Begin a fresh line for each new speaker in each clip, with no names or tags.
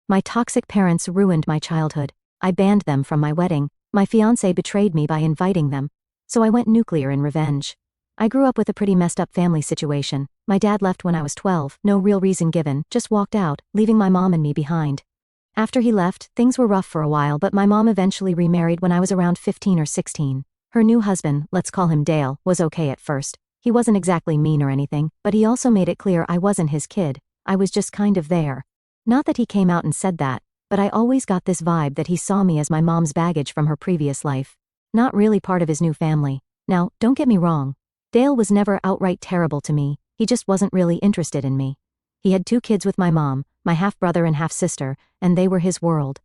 My toxic parents ruined my childhood. I banned them from my wedding. My fiancé betrayed me by inviting them. So I went nuclear in revenge. I grew up with a pretty messed up family situation. My dad left when I was 12, no real reason given, just walked out, leaving my mom and me behind. After he left, things were rough for a while, but my mom eventually remarried when I was around 15 or 16. Her new husband, let's call him Dale, was okay at first. He wasn't exactly mean or anything, but he also made it clear I wasn't his kid. I was just kind of there. Not that he came out and said that, but I always got this vibe that he saw me as my mom's baggage from her previous life. Not really part of his new family. Now, don't get me wrong. Dale was never outright terrible to me, he just wasn't really interested in me. He had 2 kids with my mom, my half-brother and half-sister, and they were his world.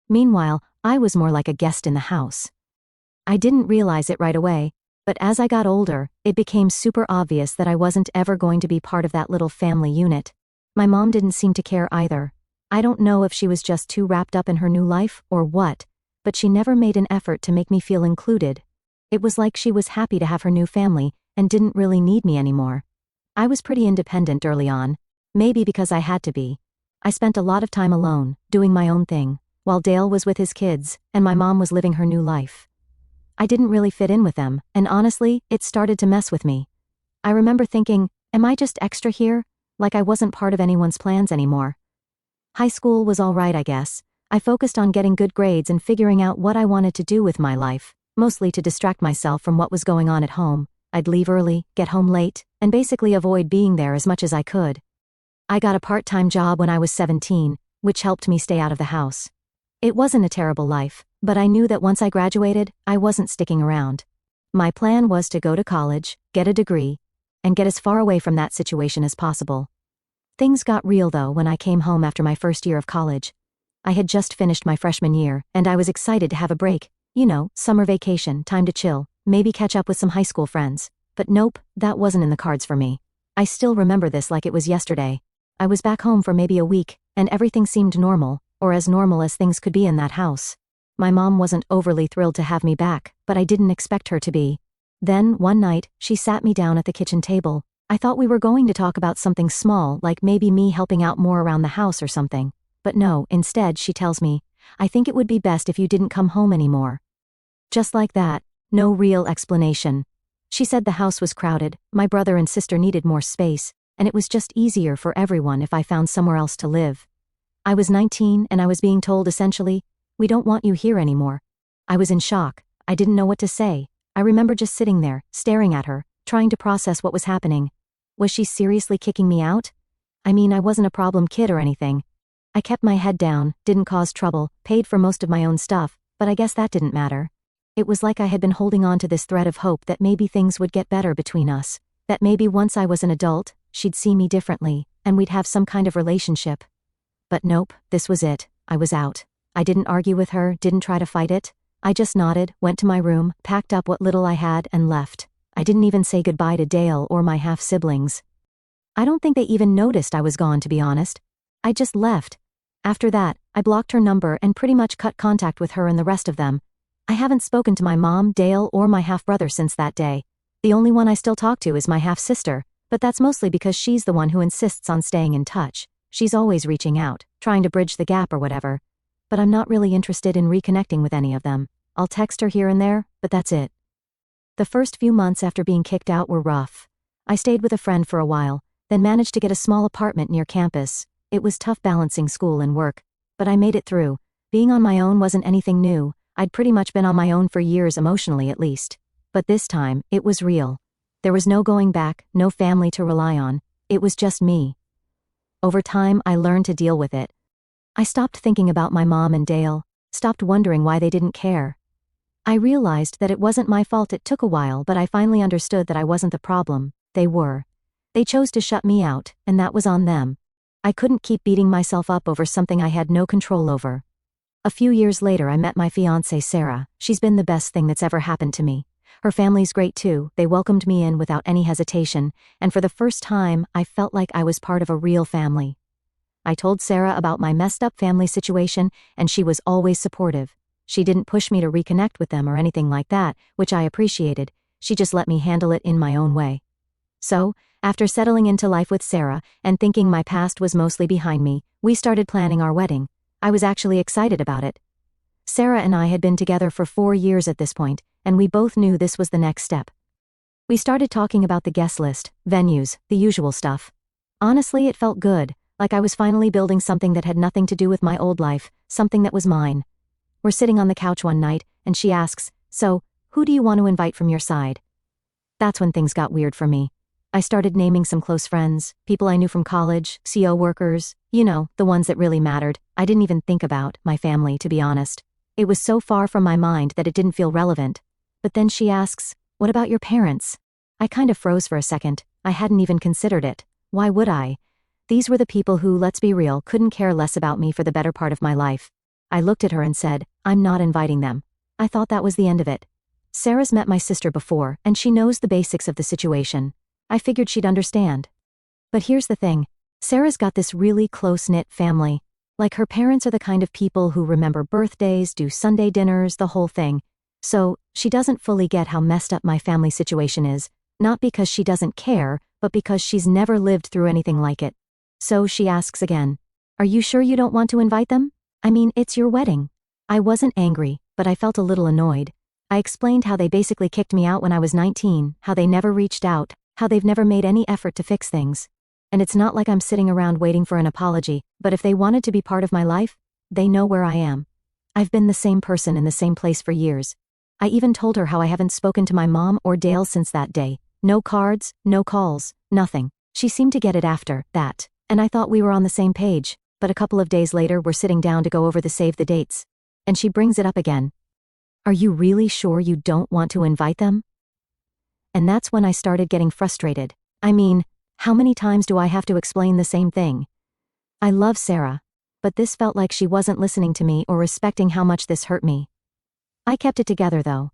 Meanwhile, I was more like a guest in the house. I didn't realize it right away, but as I got older, it became super obvious that I wasn't ever going to be part of that little family unit. My mom didn't seem to care either. I don't know if she was just too wrapped up in her new life or what, but she never made an effort to make me feel included. It was like she was happy to have her new family and didn't really need me anymore. I was pretty independent early on, maybe because I had to be. I spent a lot of time alone, doing my own thing, while Dale was with his kids and my mom was living her new life. I didn't really fit in with them, and honestly, it started to mess with me. I remember thinking, am I just extra here? Like I wasn't part of anyone's plans anymore. High school was alright, I guess. I focused on getting good grades and figuring out what I wanted to do with my life, mostly to distract myself from what was going on at home. I'd leave early, get home late, and basically avoid being there as much as I could. I got a part-time job when I was 17, which helped me stay out of the house. It wasn't a terrible life, but I knew that once I graduated, I wasn't sticking around. My plan was to go to college, get a degree, and get as far away from that situation as possible. Things got real though when I came home after my first year of college. I had just finished my freshman year, and I was excited to have a break. You know, summer vacation, time to chill, maybe catch up with some high school friends. But nope, that wasn't in the cards for me. I still remember this like it was yesterday. I was back home for maybe a week, and everything seemed normal, or as normal as things could be in that house. My mom wasn't overly thrilled to have me back, but I didn't expect her to be. Then, one night, she sat me down at the kitchen table. I thought we were going to talk about something small, like maybe me helping out more around the house or something. But no, instead she tells me, I think it would be best if you didn't come home anymore. Just like that, no real explanation. She said the house was crowded, my brother and sister needed more space, and it was just easier for everyone if I found somewhere else to live. I was 19 and I was being told essentially, we don't want you here anymore. I was in shock. I didn't know what to say. I remember just sitting there, staring at her, trying to process what was happening. Was she seriously kicking me out? I mean, I wasn't a problem kid or anything. I kept my head down, didn't cause trouble, paid for most of my own stuff, but I guess that didn't matter. It was like I had been holding on to this thread of hope that maybe things would get better between us, that maybe once I was an adult, she'd see me differently, and we'd have some kind of relationship. But nope, this was it. I was out. I didn't argue with her, didn't try to fight it. I just nodded, went to my room, packed up what little I had, and left. I didn't even say goodbye to Dale or my half-siblings. I don't think they even noticed I was gone, to be honest. I just left. After that, I blocked her number and pretty much cut contact with her and the rest of them. I haven't spoken to my mom, Dale, or my half-brother since that day. The only one I still talk to is my half-sister, but that's mostly because she's the one who insists on staying in touch. She's always reaching out, trying to bridge the gap or whatever. But I'm not really interested in reconnecting with any of them. I'll text her here and there, but that's it. The first few months after being kicked out were rough. I stayed with a friend for a while, then managed to get a small apartment near campus. It was tough balancing school and work, but I made it through. Being on my own wasn't anything new. I'd pretty much been on my own for years, emotionally at least. But this time, it was real. There was no going back, no family to rely on. It was just me. Over time, I learned to deal with it. I stopped thinking about my mom and Dale, stopped wondering why they didn't care. I realized that it wasn't my fault. It took a while, but I finally understood that I wasn't the problem. They were. They chose to shut me out, and that was on them. I couldn't keep beating myself up over something I had no control over. A few years later, I met my fiancée, Sarah. She's been the best thing that's ever happened to me. Her family's great too. They welcomed me in without any hesitation, and for the first time, I felt like I was part of a real family. I told Sarah about my messed up family situation, and she was always supportive. She didn't push me to reconnect with them or anything like that, which I appreciated. She just let me handle it in my own way. So, after settling into life with Sarah and thinking my past was mostly behind me, we started planning our wedding. I was actually excited about it. Sarah and I had been together for 4 years at this point, and we both knew this was the next step. We started talking about the guest list, venues, the usual stuff. Honestly, it felt good, like I was finally building something that had nothing to do with my old life, something that was mine. We're sitting on the couch one night, and she asks, "So, who do you want to invite from your side?" That's when things got weird for me. I started naming some close friends, people I knew from college, CO workers, the ones that really mattered. I didn't even think about my family, to be honest. It was so far from my mind that it didn't feel relevant. But then she asks, "What about your parents?" I kind of froze for a second. I hadn't even considered it. Why would I? These were the people who, let's be real, couldn't care less about me for the better part of my life. I looked at her and said, "I'm not inviting them." I thought that was the end of it. Sarah's met my sister before, and she knows the basics of the situation. I figured she'd understand. But here's the thing. Sarah's got this really close-knit family. Like, her parents are the kind of people who remember birthdays, do Sunday dinners, the whole thing. So, she doesn't fully get how messed up my family situation is, not because she doesn't care, but because she's never lived through anything like it. So she asks again, "Are you sure you don't want to invite them? I mean, it's your wedding." I wasn't angry, but I felt a little annoyed. I explained how they basically kicked me out when I was 19, how they never reached out, how they've never made any effort to fix things. And it's not like I'm sitting around waiting for an apology, but if they wanted to be part of my life, they know where I am. I've been the same person in the same place for years. I even told her how I haven't spoken to my mom or Dale since that day. No cards, no calls, nothing. She seemed to get it after that, and I thought we were on the same page, but a couple of days later we're sitting down to go over the save the dates. And she brings it up again. "Are you really sure you don't want to invite them?" And that's when I started getting frustrated. I mean, how many times do I have to explain the same thing? I love Sarah, but this felt like she wasn't listening to me or respecting how much this hurt me. I kept it together though.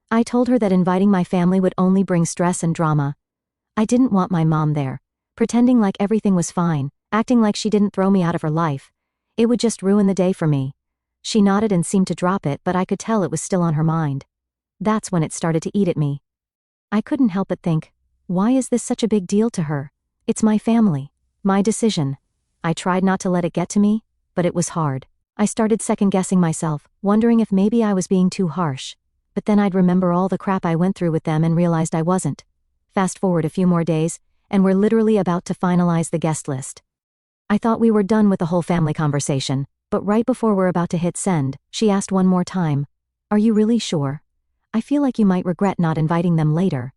I told her that inviting my family would only bring stress and drama. I didn't want my mom there, pretending like everything was fine, acting like she didn't throw me out of her life. It would just ruin the day for me. She nodded and seemed to drop it, but I could tell it was still on her mind. That's when it started to eat at me. I couldn't help but think, why is this such a big deal to her? It's my family, my decision. I tried not to let it get to me, but it was hard. I started second-guessing myself, wondering if maybe I was being too harsh. But then I'd remember all the crap I went through with them and realized I wasn't. Fast forward a few more days, and we're literally about to finalize the guest list. I thought we were done with the whole family conversation, but right before we're about to hit send, she asked one more time, "Are you really sure? I feel like you might regret not inviting them later."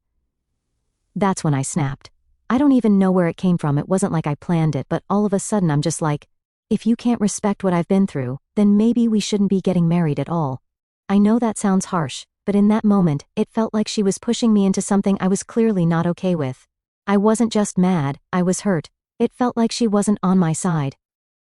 That's when I snapped. I don't even know where it came from. It wasn't like I planned it, but all of a sudden I'm just like, if you can't respect what I've been through, then maybe we shouldn't be getting married at all. I know that sounds harsh, but in that moment, it felt like she was pushing me into something I was clearly not okay with. I wasn't just mad, I was hurt. It felt like she wasn't on my side.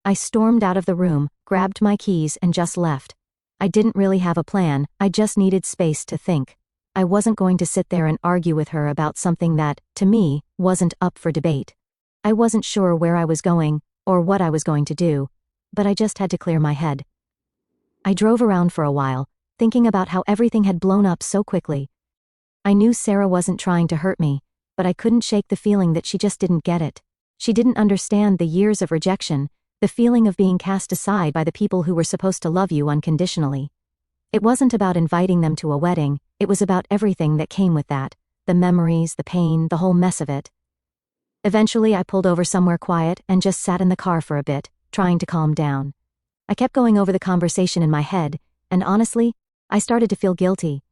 I stormed out of the room, grabbed my keys, and just left. I didn't really have a plan, I just needed space to think. I wasn't going to sit there and argue with her about something that, to me, wasn't up for debate. I wasn't sure where I was going, or what I was going to do, but I just had to clear my head. I drove around for a while, thinking about how everything had blown up so quickly. I knew Sarah wasn't trying to hurt me, but I couldn't shake the feeling that she just didn't get it. She didn't understand the years of rejection, the feeling of being cast aside by the people who were supposed to love you unconditionally. It wasn't about inviting them to a wedding, it was about everything that came with that, the memories, the pain, the whole mess of it. Eventually I pulled over somewhere quiet and just sat in the car for a bit, trying to calm down. I kept going over the conversation in my head, and honestly, I started to feel guilty.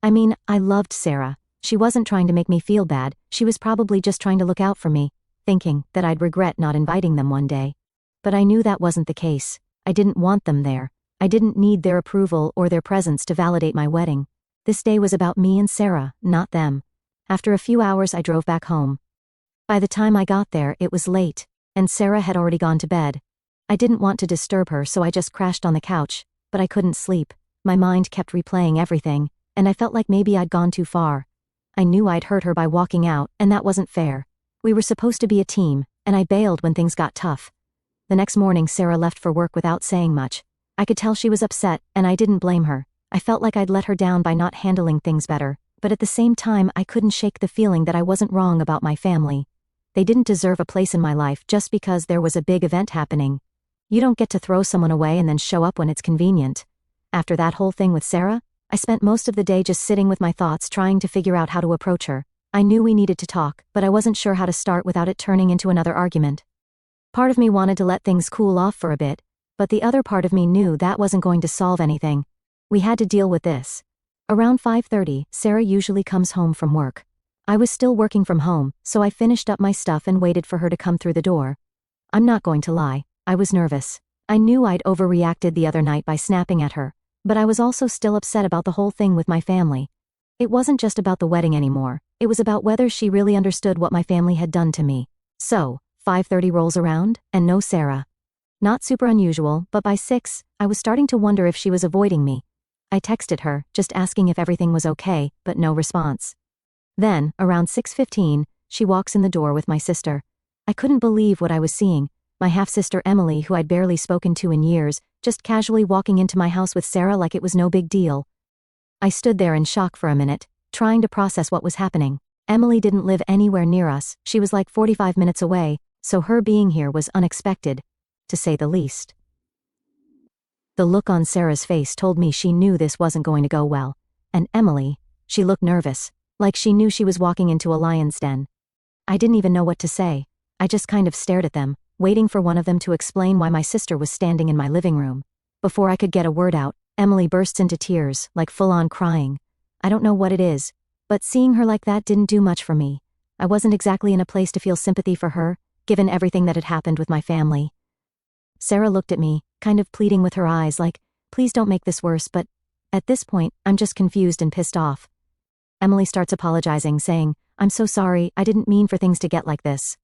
I mean, I loved Sarah. She wasn't trying to make me feel bad, she was probably just trying to look out for me, thinking that I'd regret not inviting them one day. But I knew that wasn't the case. I didn't want them there. I didn't need their approval or their presence to validate my wedding. This day was about me and Sarah, not them. After a few hours I drove back home. By the time I got there, it was late, and Sarah had already gone to bed. I didn't want to disturb her, so I just crashed on the couch, but I couldn't sleep. My mind kept replaying everything, and I felt like maybe I'd gone too far. I knew I'd hurt her by walking out, and that wasn't fair. We were supposed to be a team, and I bailed when things got tough. The next morning Sarah left for work without saying much. I could tell she was upset, and I didn't blame her. I felt like I'd let her down by not handling things better, but at the same time I couldn't shake the feeling that I wasn't wrong about my family. They didn't deserve a place in my life just because there was a big event happening. You don't get to throw someone away and then show up when it's convenient. After that whole thing with Sarah, I spent most of the day just sitting with my thoughts trying to figure out how to approach her. I knew we needed to talk, but I wasn't sure how to start without it turning into another argument. Part of me wanted to let things cool off for a bit, but the other part of me knew that wasn't going to solve anything. We had to deal with this. Around 5:30, Sarah usually comes home from work. I was still working from home, so I finished up my stuff and waited for her to come through the door. I'm not going to lie, I was nervous. I knew I'd overreacted the other night by snapping at her, but I was also still upset about the whole thing with my family. It wasn't just about the wedding anymore, it was about whether she really understood what my family had done to me. So, 5:30 rolls around, and no Sarah. Not super unusual, but by 6, I was starting to wonder if she was avoiding me. I texted her, just asking if everything was okay, but no response. Then, around 6:15, she walks in the door with my sister. I couldn't believe what I was seeing. My half-sister Emily, who I'd barely spoken to in years, just casually walking into my house with Sarah like it was no big deal. I stood there in shock for a minute, trying to process what was happening. Emily didn't live anywhere near us, she was like 45 minutes away, so her being here was unexpected, to say the least. The look on Sarah's face told me she knew this wasn't going to go well. And Emily, she looked nervous, like she knew she was walking into a lion's den. I didn't even know what to say. I just kind of stared at them, waiting for one of them to explain why my sister was standing in my living room. Before I could get a word out, Emily bursts into tears, like full-on crying. I don't know what it is, but seeing her like that didn't do much for me. I wasn't exactly in a place to feel sympathy for her, given everything that had happened with my family. Sarah looked at me, kind of pleading with her eyes like, please don't make this worse, but at this point, I'm just confused and pissed off. Emily starts apologizing, saying, I'm so sorry, I didn't mean for things to get like this.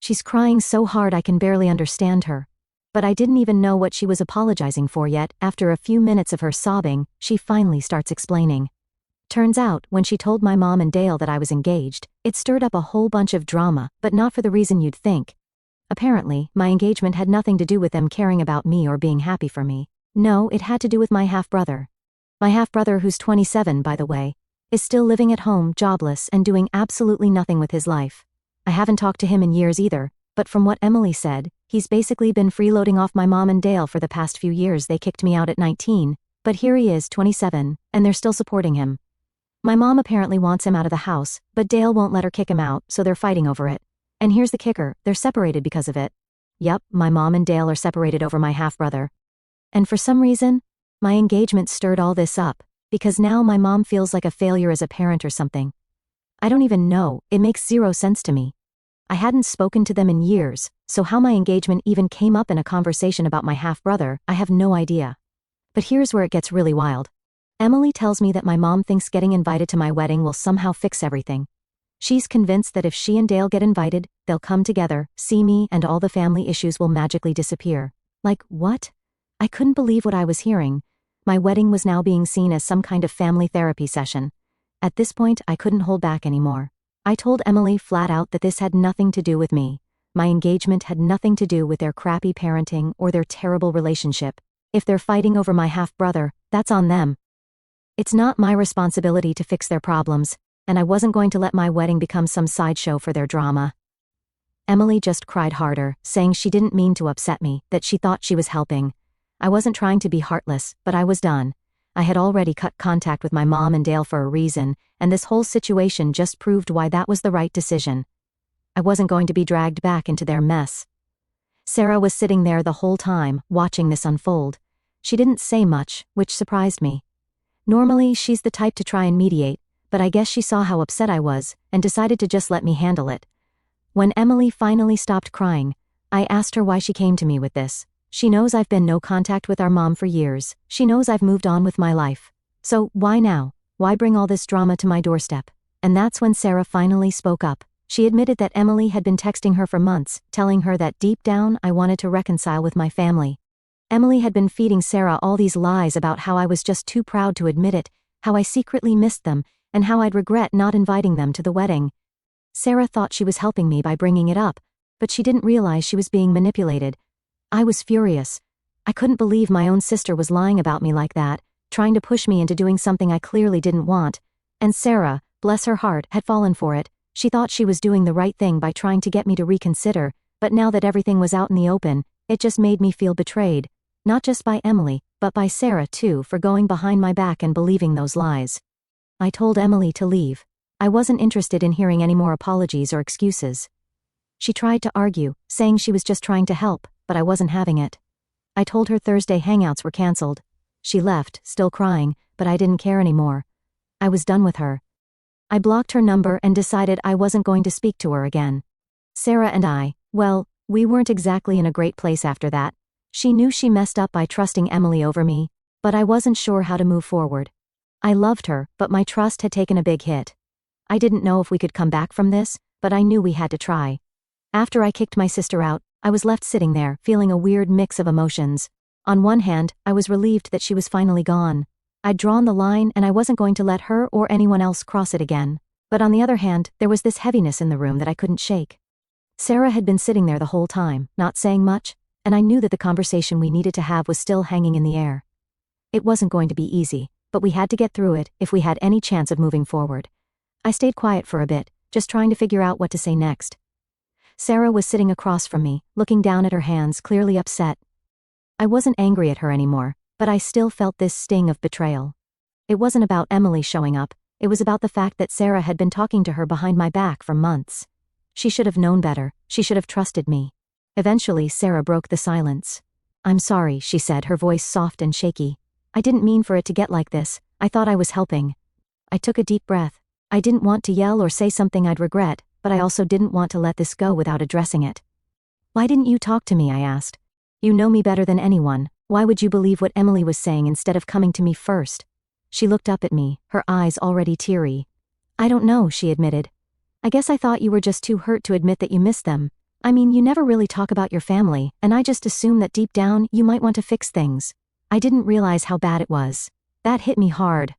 She's crying so hard I can barely understand her. But I didn't even know what she was apologizing for yet. After a few minutes of her sobbing, she finally starts explaining. Turns out, when she told my mom and Dale that I was engaged, it stirred up a whole bunch of drama, but not for the reason you'd think. Apparently, my engagement had nothing to do with them caring about me or being happy for me. No, it had to do with my half-brother. My half-brother, who's 27, by the way, is still living at home, jobless, and doing absolutely nothing with his life. I haven't talked to him in years either, but from what Emily said, he's basically been freeloading off my mom and Dale for the past few years. They kicked me out at 19, but here he is, 27, and they're still supporting him. My mom apparently wants him out of the house, but Dale won't let her kick him out, so they're fighting over it. And here's the kicker, they're separated because of it. Yup, my mom and Dale are separated over my half-brother. And for some reason, my engagement stirred all this up, because now my mom feels like a failure as a parent or something. I don't even know, it makes zero sense to me. I hadn't spoken to them in years, so how my engagement even came up in a conversation about my half-brother, I have no idea. But here's where it gets really wild. Emily tells me that my mom thinks getting invited to my wedding will somehow fix everything. She's convinced that if she and Dale get invited, they'll come together, see me, and all the family issues will magically disappear. Like, what? I couldn't believe what I was hearing. My wedding was now being seen as some kind of family therapy session. At this point, I couldn't hold back anymore. I told Emily flat out that this had nothing to do with me. My engagement had nothing to do with their crappy parenting or their terrible relationship. If they're fighting over my half-brother, that's on them. It's not my responsibility to fix their problems, and I wasn't going to let my wedding become some sideshow for their drama. Emily just cried harder, saying she didn't mean to upset me, that she thought she was helping. I wasn't trying to be heartless, but I was done. I had already cut contact with my mom and Dale for a reason, and this whole situation just proved why that was the right decision. I wasn't going to be dragged back into their mess. Sarah was sitting there the whole time, watching this unfold. She didn't say much, which surprised me. Normally, she's the type to try and mediate, but I guess she saw how upset I was, and decided to just let me handle it. When Emily finally stopped crying, I asked her why she came to me with this. She knows I've been no contact with our mom for years. She knows I've moved on with my life. So, why now? Why bring all this drama to my doorstep? And that's when Sarah finally spoke up. She admitted that Emily had been texting her for months, telling her that deep down I wanted to reconcile with my family. Emily had been feeding Sarah all these lies about how I was just too proud to admit it, how I secretly missed them, and how I'd regret not inviting them to the wedding. Sarah thought she was helping me by bringing it up, but she didn't realize she was being manipulated. I was furious. I couldn't believe my own sister was lying about me like that, trying to push me into doing something I clearly didn't want. And Sarah, bless her heart, had fallen for it. She thought she was doing the right thing by trying to get me to reconsider, but now that everything was out in the open, It just made me feel betrayed. Not just by Emily, but by Sarah too, for going behind my back and believing those lies. I told Emily to leave. I wasn't interested in hearing any more apologies or excuses. She tried to argue, saying she was just trying to help, but I wasn't having it. I told her Thursday hangouts were cancelled. She left, still crying, but I didn't care anymore. I was done with her. I blocked her number and decided I wasn't going to speak to her again. Sarah and I, well, we weren't exactly in a great place after that. She knew she messed up by trusting Emily over me, but I wasn't sure how to move forward. I loved her, but my trust had taken a big hit. I didn't know if we could come back from this, but I knew we had to try. After I kicked my sister out, I was left sitting there, feeling a weird mix of emotions. On one hand, I was relieved that she was finally gone. I'd drawn the line and I wasn't going to let her or anyone else cross it again. But on the other hand, there was this heaviness in the room that I couldn't shake. Sarah had been sitting there the whole time, not saying much, and I knew that the conversation we needed to have was still hanging in the air. It wasn't going to be easy, but we had to get through it if we had any chance of moving forward. I stayed quiet for a bit, just trying to figure out what to say next. Sarah was sitting across from me, looking down at her hands, clearly upset. I wasn't angry at her anymore, but I still felt this sting of betrayal. It wasn't about Emily showing up, it was about the fact that Sarah had been talking to her behind my back for months. She should have known better, she should have trusted me. Eventually, Sarah broke the silence. "I'm sorry," she said, her voice soft and shaky. "I didn't mean for it to get like this, I thought I was helping." I took a deep breath. I didn't want to yell or say something I'd regret, but I also didn't want to let this go without addressing it. "Why didn't you talk to me?" I asked. "You know me better than anyone. Why would you believe what Emily was saying instead of coming to me first?" She looked up at me, her eyes already teary. "I don't know," she admitted. "I guess I thought you were just too hurt to admit that you missed them. I mean, you never really talk about your family, and I just assumed that deep down you might want to fix things. I didn't realize how bad it was. That hit me hard.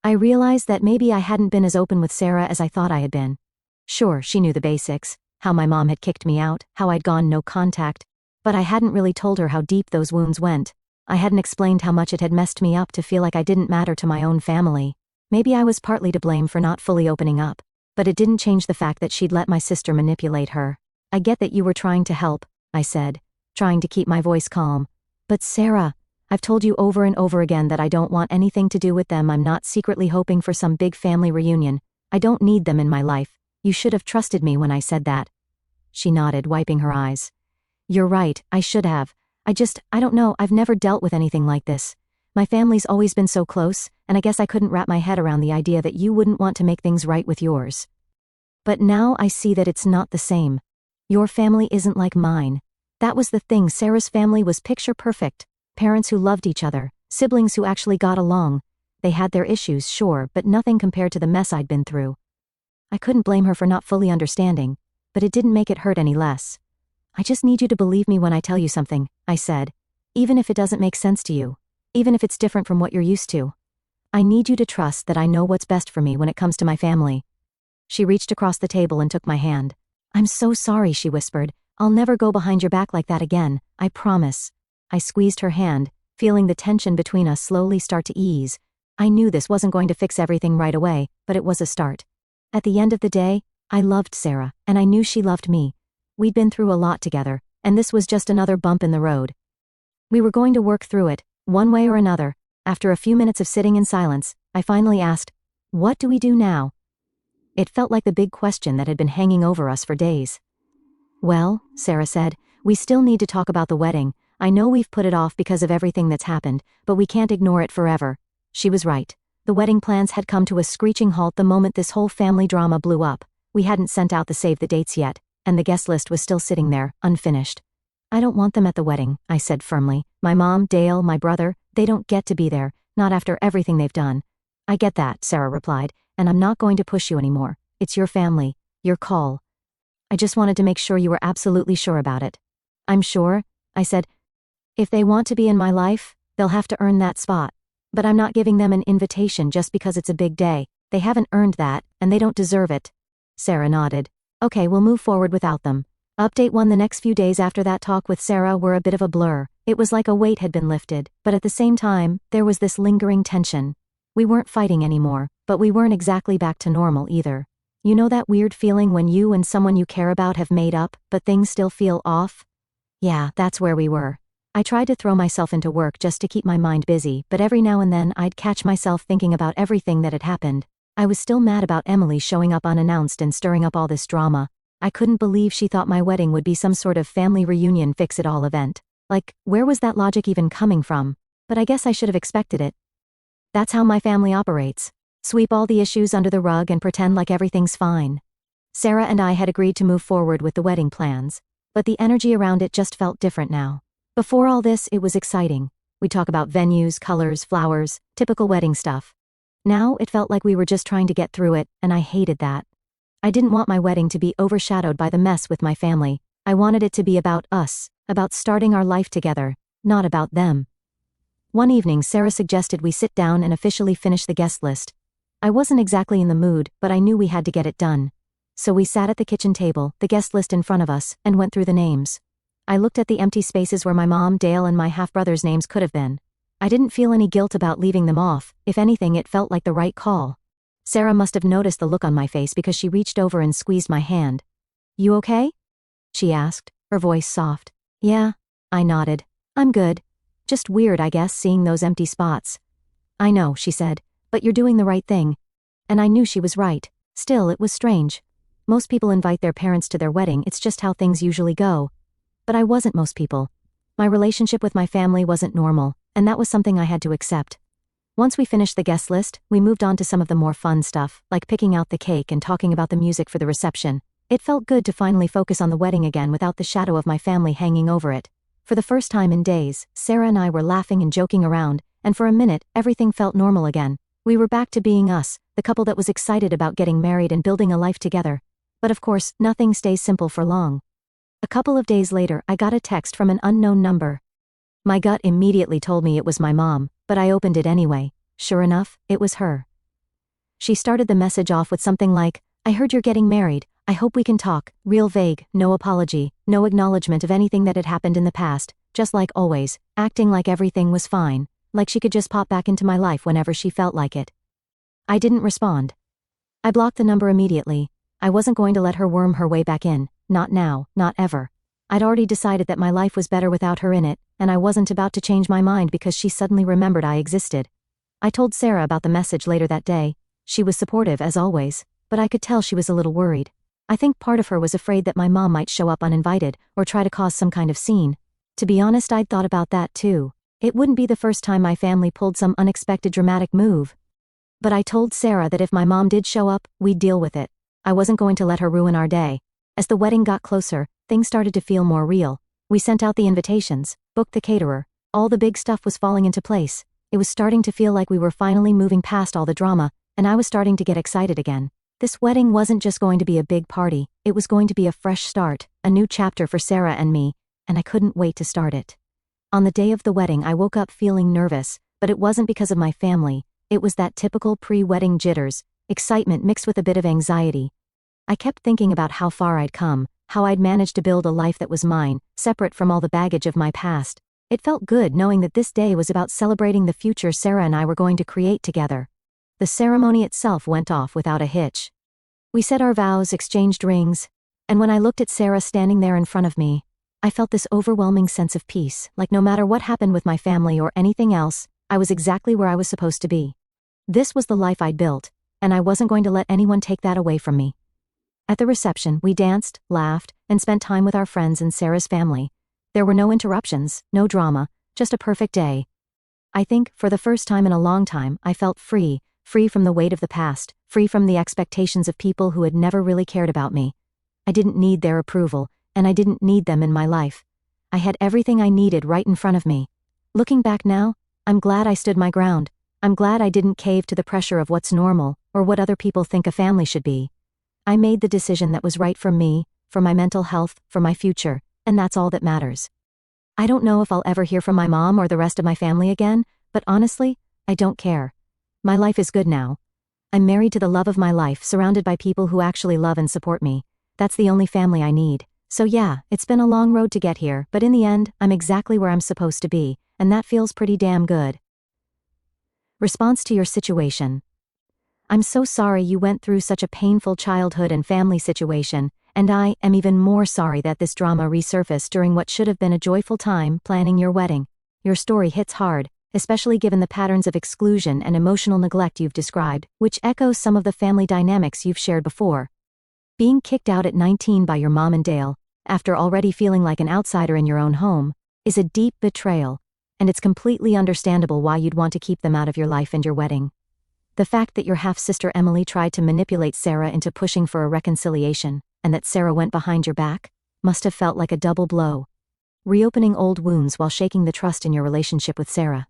I realized that maybe I hadn't been as open with Sarah as I thought I had been. Sure, she knew the basics, how my mom had kicked me out, how I'd gone no contact, but I hadn't really told her how deep those wounds went. I hadn't explained how much it had messed me up to feel like I didn't matter to my own family. Maybe I was partly to blame for not fully opening up, but it didn't change the fact that she'd let my sister manipulate her. "I get that you were trying to help," I said, trying to keep my voice calm. "But Sarah, I've told you over and over again that I don't want anything to do with them. I'm not secretly hoping for some big family reunion. I don't need them in my life. You should have trusted me when I said that." She nodded, wiping her eyes. "You're right, I should have. I don't know, I've never dealt with anything like this. My family's always been so close, and I guess I couldn't wrap my head around the idea that you wouldn't want to make things right with yours. But now I see that it's not the same. Your family isn't like mine. That was the thing, Sarah's family was picture perfect. Parents who loved each other, siblings who actually got along. They had their issues, sure, but nothing compared to the mess I'd been through. I couldn't blame her for not fully understanding, but it didn't make it hurt any less. "I just need you to believe me when I tell you something," I said. "Even if it doesn't make sense to you. Even if it's different from what you're used to. I need you to trust that I know what's best for me when it comes to my family." She reached across the table and took my hand. "I'm so sorry," she whispered. "I'll never go behind your back like that again, I promise." I squeezed her hand, feeling the tension between us slowly start to ease. I knew this wasn't going to fix everything right away, but it was a start. At the end of the day, I loved Sarah, and I knew she loved me. We'd been through a lot together, and this was just another bump in the road. We were going to work through it, one way or another. After a few minutes of sitting in silence, I finally asked, "What do we do now?" It felt like the big question that had been hanging over us for days. "Well," Sarah said, "we still need to talk about the wedding. I know we've put it off because of everything that's happened, but we can't ignore it forever." She was right. The wedding plans had come to a screeching halt the moment this whole family drama blew up. We hadn't sent out the save the dates yet, and the guest list was still sitting there, unfinished. "I don't want them at the wedding," I said firmly. "My mom, Dale, my brother, they don't get to be there, not after everything they've done." "I get that," Sarah replied, "and I'm not going to push you anymore. It's your family, your call. I just wanted to make sure you were absolutely sure about it." "I'm sure," I said. "If they want to be in my life, they'll have to earn that spot. But I'm not giving them an invitation just because it's a big day. They haven't earned that, and they don't deserve it." Sarah nodded. "Okay, we'll move forward without them." Update 1. The next few days after that talk with Sarah were a bit of a blur. It was like a weight had been lifted, but at the same time, there was this lingering tension. We weren't fighting anymore, but we weren't exactly back to normal either. You know that weird feeling when you and someone you care about have made up, but things still feel off? Yeah, that's where we were. I tried to throw myself into work just to keep my mind busy, but every now and then I'd catch myself thinking about everything that had happened. I was still mad about Emily showing up unannounced and stirring up all this drama. I couldn't believe she thought my wedding would be some sort of family reunion fix-it-all event. Like, where was that logic even coming from? But I guess I should have expected it. That's how my family operates. Sweep all the issues under the rug and pretend like everything's fine. Sarah and I had agreed to move forward with the wedding plans, but the energy around it just felt different now. Before all this, it was exciting. We'd talk about venues, colors, flowers, typical wedding stuff. Now, it felt like we were just trying to get through it, and I hated that. I didn't want my wedding to be overshadowed by the mess with my family. I wanted it to be about us, about starting our life together, not about them. One evening, Sarah suggested we sit down and officially finish the guest list. I wasn't exactly in the mood, but I knew we had to get it done. So we sat at the kitchen table, the guest list in front of us, and went through the names. I looked at the empty spaces where my mom, Dale, and my half-brother's names could have been. I didn't feel any guilt about leaving them off. If anything, it felt like the right call. Sarah must have noticed the look on my face because she reached over and squeezed my hand. "You okay?" she asked, her voice soft. "Yeah," I nodded. "I'm good. Just weird, I guess, seeing those empty spots." "I know," she said, "but you're doing the right thing." And I knew she was right. Still, it was strange. Most people invite their parents to their wedding, it's just how things usually go. But I wasn't most people. My relationship with my family wasn't normal, and that was something I had to accept. Once we finished the guest list, we moved on to some of the more fun stuff, like picking out the cake and talking about the music for the reception. It felt good to finally focus on the wedding again without the shadow of my family hanging over it. For the first time in days, Sarah and I were laughing and joking around, and for a minute, everything felt normal again. We were back to being us, the couple that was excited about getting married and building a life together. But of course, nothing stays simple for long. A couple of days later, I got a text from an unknown number. My gut immediately told me it was my mom, but I opened it anyway. Sure enough, it was her. She started the message off with something like, "I heard you're getting married. I hope we can talk." Real vague, no apology, no acknowledgement of anything that had happened in the past, just like always, acting like everything was fine, like she could just pop back into my life whenever she felt like it. I didn't respond. I blocked the number immediately. I wasn't going to let her worm her way back in, not now, not ever. I'd already decided that my life was better without her in it, and I wasn't about to change my mind because she suddenly remembered I existed. I told Sarah about the message later that day. She was supportive as always, but I could tell she was a little worried. I think part of her was afraid that my mom might show up uninvited or try to cause some kind of scene. To be honest, I'd thought about that too. It wouldn't be the first time my family pulled some unexpected dramatic move. But I told Sarah that if my mom did show up, we'd deal with it. I wasn't going to let her ruin our day. As the wedding got closer, things started to feel more real. We sent out the invitations, booked the caterer. All the big stuff was falling into place. It was starting to feel like we were finally moving past all the drama, and I was starting to get excited again. This wedding wasn't just going to be a big party, it was going to be a fresh start, a new chapter for Sarah and me, and I couldn't wait to start it. On the day of the wedding, I woke up feeling nervous, but it wasn't because of my family. It was that typical pre-wedding jitters, excitement mixed with a bit of anxiety. I kept thinking about how far I'd come, how I'd managed to build a life that was mine, separate from all the baggage of my past. It felt good knowing that this day was about celebrating the future Sarah and I were going to create together. The ceremony itself went off without a hitch. We said our vows, exchanged rings, and when I looked at Sarah standing there in front of me, I felt this overwhelming sense of peace, like no matter what happened with my family or anything else, I was exactly where I was supposed to be. This was the life I'd built, and I wasn't going to let anyone take that away from me. At the reception, we danced, laughed, and spent time with our friends and Sarah's family. There were no interruptions, no drama, just a perfect day. I think, for the first time in a long time, I felt free from the weight of the past, free from the expectations of people who had never really cared about me. I didn't need their approval, and I didn't need them in my life. I had everything I needed right in front of me. Looking back now, I'm glad I stood my ground. I'm glad I didn't cave to the pressure of what's normal, or what other people think a family should be. I made the decision that was right for me, for my mental health, for my future, and that's all that matters. I don't know if I'll ever hear from my mom or the rest of my family again, but honestly, I don't care. My life is good now. I'm married to the love of my life, surrounded by people who actually love and support me. That's the only family I need. So yeah, it's been a long road to get here, but in the end, I'm exactly where I'm supposed to be, and that feels pretty damn good. Response to your situation. I'm so sorry you went through such a painful childhood and family situation, and I am even more sorry that this drama resurfaced during what should have been a joyful time planning your wedding. Your story hits hard, especially given the patterns of exclusion and emotional neglect you've described, which echoes some of the family dynamics you've shared before. Being kicked out at 19 by your mom and Dale, after already feeling like an outsider in your own home, is a deep betrayal, and it's completely understandable why you'd want to keep them out of your life and your wedding. The fact that your half-sister Emily tried to manipulate Sarah into pushing for a reconciliation, and that Sarah went behind your back, must have felt like a double blow, reopening old wounds while shaking the trust in your relationship with Sarah.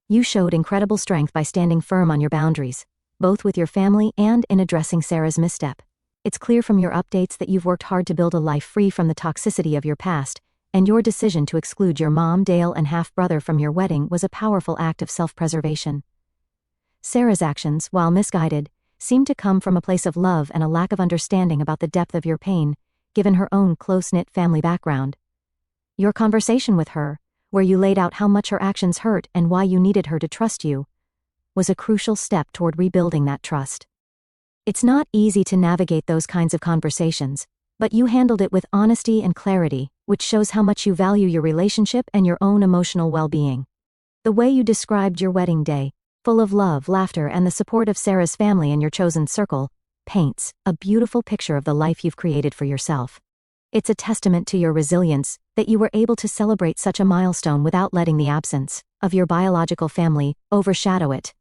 You showed incredible strength by standing firm on your boundaries, both with your family and in addressing Sarah's misstep. It's clear from your updates that you've worked hard to build a life free from the toxicity of your past, and your decision to exclude your mom, Dale, and half-brother from your wedding was a powerful act of self-preservation. Sarah's actions, while misguided, seemed to come from a place of love and a lack of understanding about the depth of your pain, given her own close-knit family background. Your conversation with her, where you laid out how much her actions hurt and why you needed her to trust you, was a crucial step toward rebuilding that trust. It's not easy to navigate those kinds of conversations, but you handled it with honesty and clarity, which shows how much you value your relationship and your own emotional well-being. The way you described your wedding day, full of love, laughter, and the support of Sarah's family and your chosen circle, paints a beautiful picture of the life you've created for yourself. It's a testament to your resilience that you were able to celebrate such a milestone without letting the absence of your biological family overshadow it.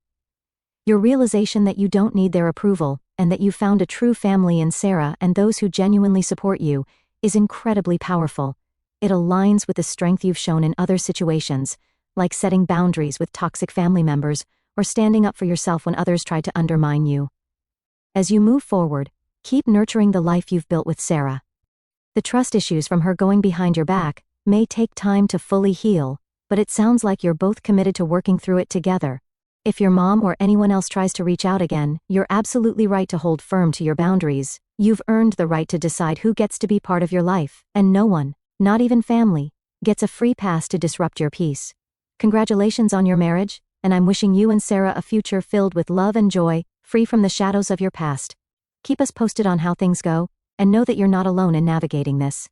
Your realization that you don't need their approval, and that you found a true family in Sarah and those who genuinely support you, is incredibly powerful. It aligns with the strength you've shown in other situations, like setting boundaries with toxic family members, or standing up for yourself when others tried to undermine you. As you move forward, keep nurturing the life you've built with Sarah. The trust issues from her going behind your back may take time to fully heal, but it sounds like you're both committed to working through it together. If your mom or anyone else tries to reach out again, you're absolutely right to hold firm to your boundaries. You've earned the right to decide who gets to be part of your life, and no one, not even family, gets a free pass to disrupt your peace. Congratulations on your marriage, and I'm wishing you and Sarah a future filled with love and joy, free from the shadows of your past. Keep us posted on how things go, and know that you're not alone in navigating this.